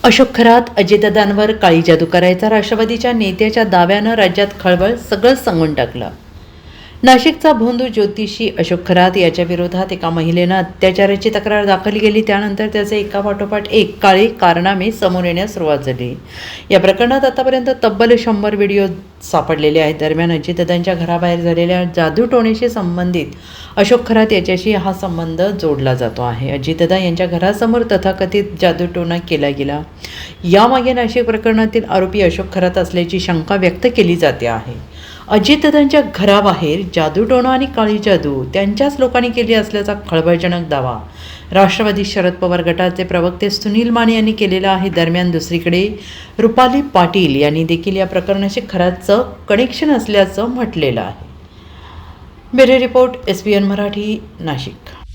अशोक खरात अजितदादांवर काळी जादू करायचा राष्ट्रवादीच्या नेत्याच्या दाव्यानं राज्यात खळबळ सगळंच सांगून टाकलं. नाशिकचा भोंदू ज्योतिषी अशोक खरात याच्या विरोधात एका महिलेनं अत्याचाराची तक्रार दाखल केली. त्यानंतर त्याचे एकापाठोपाठ एक काळे कारनामे समोर येण्यास सुरुवात झाली. या प्रकरणात आतापर्यंत तब्बल 100 व्हिडिओ सापडलेले आहेत. दरम्यान अजितदादांच्या घराबाहेर झालेल्या जादूटोणीशी संबंधित अशोक खरात याच्याशी हा संबंध जोडला जातो आहे. अजितदादा यांच्या घरासमोर तथाकथित जादूटोणा केला गेला. यामागे नाशिक प्रकरणातील आरोपी अशोक खरात असल्याची शंका व्यक्त केली जाते आहे. अजितदादांच्या घराबाहेर जादूटोणा आणि काळी जादू त्यांच्याच लोकांनी केली असल्याचा खळबळजनक दावा राष्ट्रवादी शरद पवार गटाचे प्रवक्ते सुनील माने यांनी केलेला आहे. दरम्यान दुसरीकडे रुपाली पाटील यांनी देखील या प्रकरणाशी खरातचं कनेक्शन असल्याचं म्हटलेलं आहे. Bureau report SBN Marathi, Nashik.